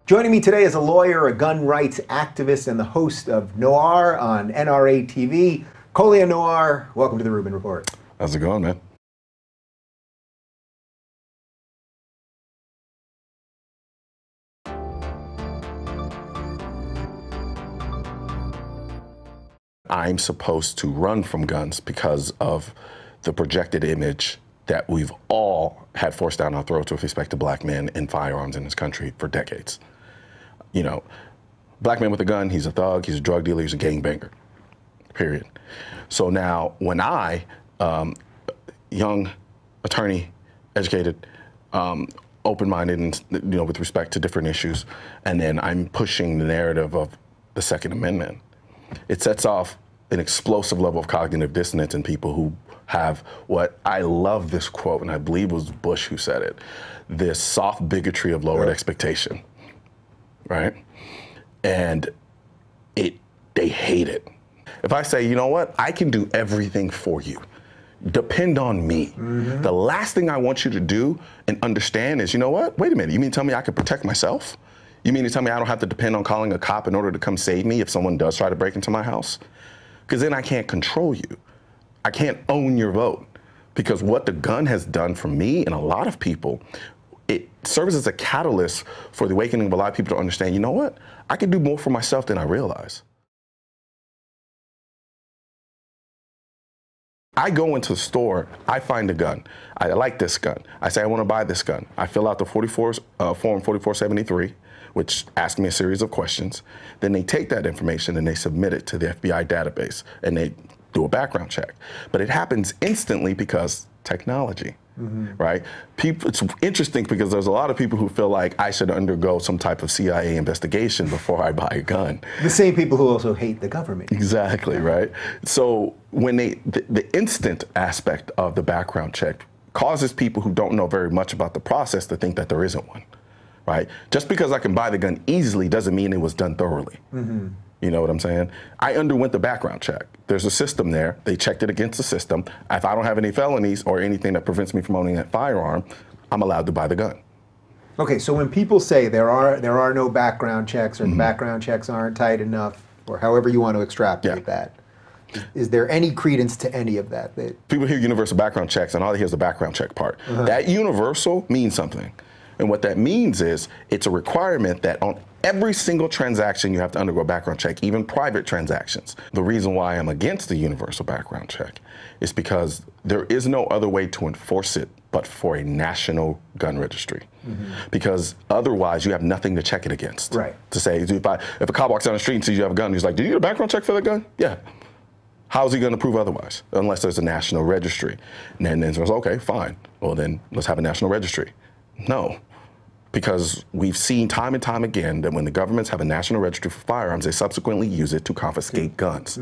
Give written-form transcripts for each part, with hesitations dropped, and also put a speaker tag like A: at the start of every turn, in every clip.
A: Joining me today is a lawyer, a gun rights activist, and the host of Noir on NRA TV. Colion Noir, welcome to the Rubin Report.
B: How's it going, man? I'm supposed to run from guns because of the projected image that we've all had forced down our throats with respect to black men and firearms in this country for decades. You know, black man with a gun, he's a thug, he's a drug dealer, he's a gangbanger, period. So now when I, young attorney, educated, open-minded, and, with respect to different issues, and then I'm pushing the narrative of the Second Amendment, it sets off an explosive level of cognitive dissonance in people who have what I love this quote, and I believe it was Bush who said it, this soft bigotry of lowered expectation, right? And they hate it. If I say, you know what, I can do everything for you, depend on me. The last thing I want you to do and understand is, you know what, wait a minute, you mean to tell me I can protect myself? You mean to tell me I don't have to depend on calling a cop in order to come save me if someone does try to break into my house? Because then I can't control you. I can't own your vote. Because what the gun has done for me and a lot of people, it serves as a catalyst for the awakening of a lot of people to understand, you know what, I can do more for myself than I realize. I go into the store, I find a gun. I like this gun. I say I want to buy this gun. I fill out the Form 4473, which asks me a series of questions. Then they take that information and they submit it to the FBI database and they do a background check. But it happens instantly because technology, right? It's interesting because there's a lot of people who feel like I should undergo some type of CIA investigation before I buy a gun.
A: The same people who also hate the government.
B: Exactly, right? So when the instant aspect of the background check causes people who don't know very much about the process to think that there isn't one, right? Just because I can buy the gun easily doesn't mean it was done thoroughly. You know what I'm saying? I underwent the background check. There's a system there. They checked it against the system. If I don't have any felonies or anything that prevents me from owning that firearm, I'm allowed to buy the gun.
A: Okay, so when people say there are no background checks or the background checks aren't tight enough, or however you want to extrapolate that, is there any credence to any of that?
B: People hear universal background checks and all they hear is the background check part. That universal means something. And what that means is it's a requirement that on every single transaction you have to undergo a background check, even private transactions. The reason why I'm against the universal background check is because there is no other way to enforce it but for a national gun registry. Because otherwise you have nothing to check it against. Right. To say, if a cop walks down the street and sees you have a gun, he's like, do you need a background check for the gun? Yeah. How's he going to prove otherwise? Unless there's a national registry. And then it says, okay, fine. Well, then let's have a national registry. No. Because we've seen time and time again that when the governments have a national registry for firearms, they subsequently use it to confiscate guns.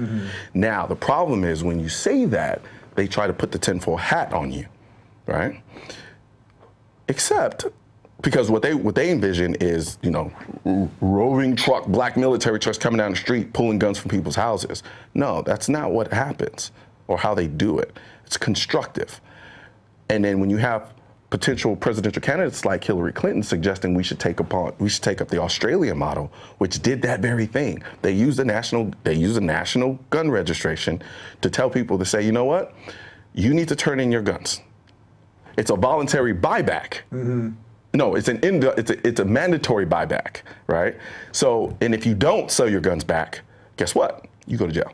B: Now, the problem is when you say that, they try to put the tinfoil hat on you, right? Except because what they envision is, roving truck, black military trucks coming down the street, pulling guns from people's houses. No, that's not what happens or how they do it. It's constructive. And then when you have potential presidential candidates like Hillary Clinton suggesting we should take up the Australian model, which did that very thing. They used a national gun registration to tell people to say, you know what, you need to turn in your guns. It's a voluntary buyback. No, it's a mandatory buyback, right? So, and if you don't sell your guns back, guess what? You go to jail.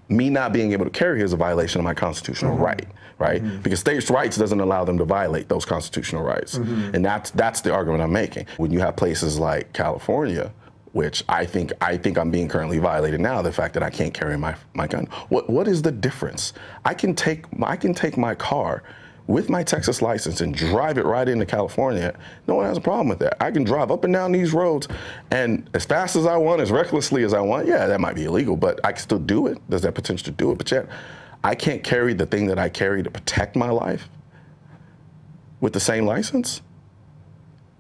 B: Me not being able to carry is a violation of my constitutional right, right? Because states' rights doesn't allow them to violate those constitutional rights. And that's the argument I'm making. When you have places like California, which I think I'm being currently violated now, the fact that I can't carry my gun. What is the difference? I can take my car with my Texas license and drive it right into California. No one has a problem with that. I can drive up and down these roads and as fast as I want, as recklessly as I want. Yeah, that might be illegal, but I can still do it. There's that potential to do it, but yet I can't carry the thing that I carry to protect my life with the same license.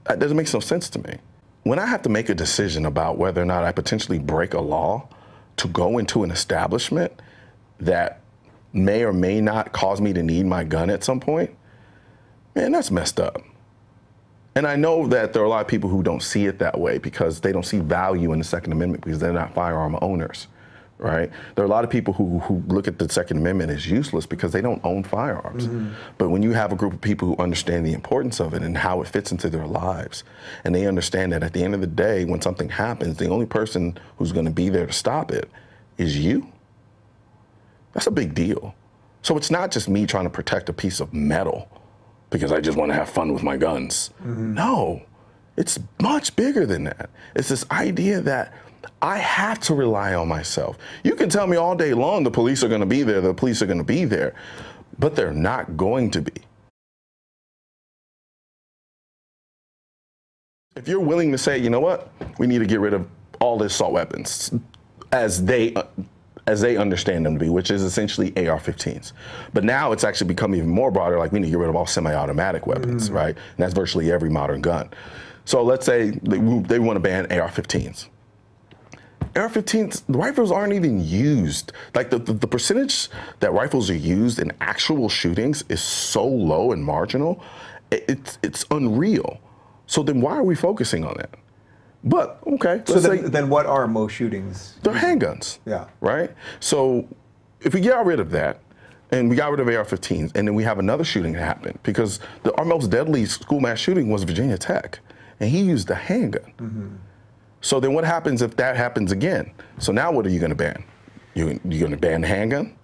B: That doesn't make no sense to me. When I have to make a decision about whether or not I potentially break a law to go into an establishment that may or may not cause me to need my gun at some point, man, that's messed up. And I know that there are a lot of people who don't see it that way because they don't see value in the Second Amendment because they're not firearm owners, right? There are a lot of people who look at the Second Amendment as useless because they don't own firearms. But when you have a group of people who understand the importance of it and how it fits into their lives, and they understand that at the end of the day, when something happens, the only person who's going to be there to stop it is you, that's a big deal. So it's not just me trying to protect a piece of metal because I just want to have fun with my guns. No, it's much bigger than that. It's this idea that I have to rely on myself. You can tell me all day long the police are going to be there, the police are going to be there, but they're not going to be. If you're willing to say, you know what, we need to get rid of all the assault weapons as they understand them to be, which is essentially AR-15s. But now it's actually become even more broader, like we need to get rid of all semi-automatic weapons, right? And that's virtually every modern gun. So let's say they want to ban AR-15s. AR-15s, the rifles aren't even used. Like the percentage that rifles are used in actual shootings is so low and marginal, it's unreal. So then why are we focusing on that? But, okay.
A: So then what are most shootings?
B: They're handguns.
A: Yeah.
B: Right? So if we get rid of that, and we got rid of AR-15s, and then we have another shooting happen, because our most deadly school mass shooting was Virginia Tech, and he used a handgun. So then what happens if that happens again? So now what are you going to ban? You're going to ban the handgun?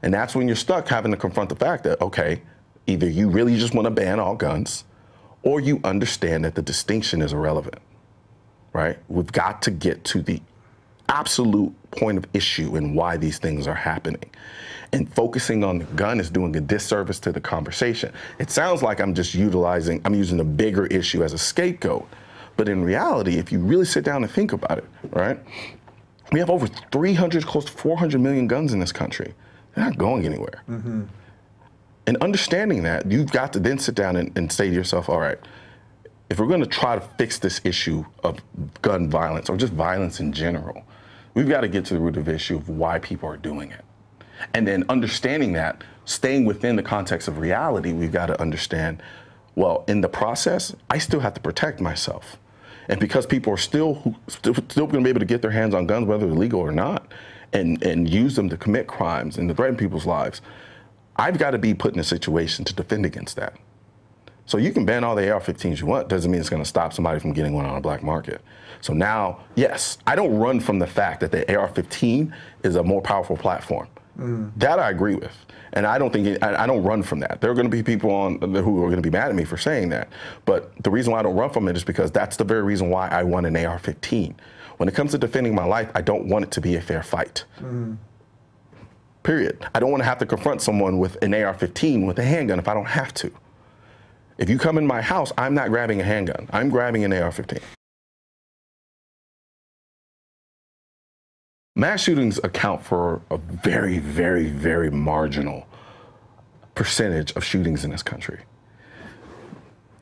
B: And that's when you're stuck having to confront the fact that, okay, either you really just want to ban all guns, or you understand that the distinction is irrelevant. Right? We've got to get to the absolute point of issue and why these things are happening. And focusing on the gun is doing a disservice to the conversation. It sounds like I'm using the bigger issue as a scapegoat. But in reality, if you really sit down and think about it, right? We have over 300, close to 400 million guns in this country. They're not going anywhere. And understanding that, you've got to then sit down and say to yourself, all right, if we're going to try to fix this issue of gun violence or just violence in general, we've got to get to the root of the issue of why people are doing it. And then understanding that, staying within the context of reality, we've got to understand, well, in the process, I still have to protect myself. And because people are still going to be able to get their hands on guns, whether they're legal or not, and use them to commit crimes and to threaten people's lives, I've got to be put in a situation to defend against that. So you can ban all the AR-15s you want, doesn't mean it's going to stop somebody from getting one on a black market. So now, yes, I don't run from the fact that the AR-15 is a more powerful platform. That I agree with. And I don't run from that. There are going to be people who are going to be mad at me for saying that. But the reason why I don't run from it is because that's the very reason why I want an AR-15. When it comes to defending my life, I don't want it to be a fair fight. Period. I don't want to have to confront someone with an AR-15 with a handgun if I don't have to. If you come in my house, I'm not grabbing a handgun. I'm grabbing an AR-15. Mass shootings account for a very, very, very marginal percentage of shootings in this country.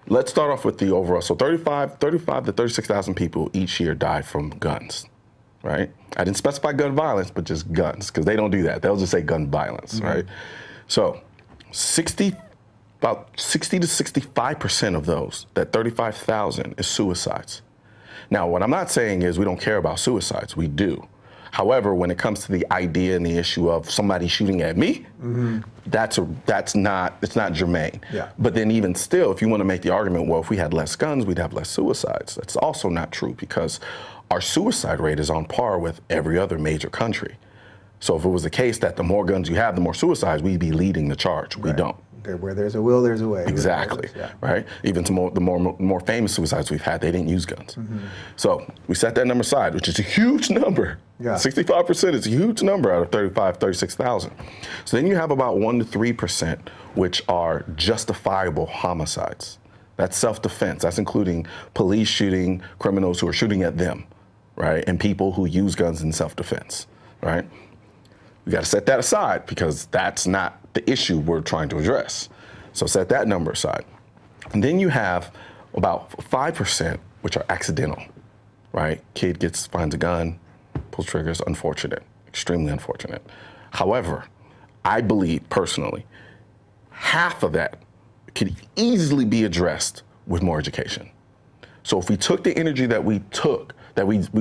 B: Let's start off with the overall. So 35 to 36,000 people each year die from guns, right? I didn't specify gun violence, but just guns, because they don't do that. They'll just say gun violence, right? So about 60 to 65% of those, that 35,000, is suicides. Now, what I'm not saying is we don't care about suicides. We do. However, when it comes to the idea and the issue of somebody shooting at me, it's not germane. Yeah. But then even still, if you want to make the argument, well, if we had less guns, we'd have less suicides. That's also not true, because our suicide rate is on par with every other major country. So if it was the case that the more guns you have, the more suicides, we'd be leading the charge. We don't.
A: Okay, where there's a will, there's a way.
B: Exactly, right? Even the more famous suicides we've had, they didn't use guns. So we set that number aside, which is a huge number. 65% is a huge number out of 36,000. So then you have about 1 to 3%, which are justifiable homicides. That's self-defense. That's including police shooting criminals who are shooting at them, right? And people who use guns in self-defense, right? We got to set that aside, because that's not the issue we're trying to address. So set that number aside. And then you have about 5%, which are accidental, right? Kid finds a gun, pulls triggers, unfortunate, extremely unfortunate. However, I believe personally, half of that could easily be addressed with more education. So if we took the energy that we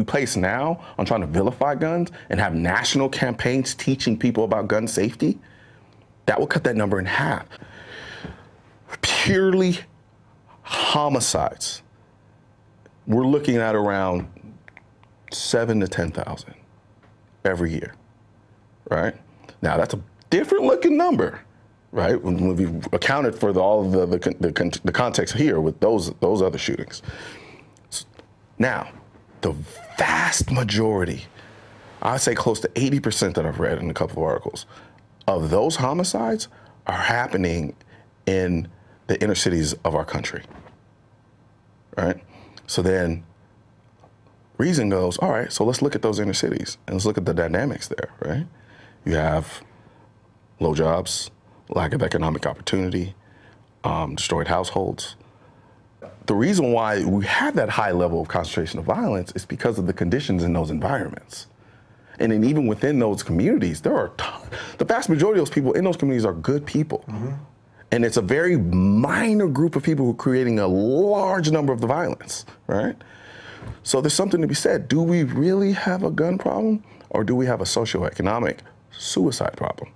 B: place now on trying to vilify guns and have national campaigns teaching people about gun safety, that would cut that number in half. Purely homicides, we're looking at around 7,000 to 10,000 every year, right? Now that's a different looking number, right? When we've accounted for all of the context here with those other shootings. Now, the vast majority, I'd say close to 80% that I've read in a couple of articles, of those homicides are happening in the inner cities of our country, right? So then reason goes, all right, so let's look at those inner cities and let's look at the dynamics there, right? You have low jobs, lack of economic opportunity, destroyed households. The reason why we have that high level of concentration of violence is because of the conditions in those environments. And then even within those communities, the vast majority of those people in those communities are good people. Mm-hmm. And it's a very minor group of people who are creating a large number of the violence, right? So there's something to be said. Do we really have a gun problem, or do we have a socioeconomic suicide problem?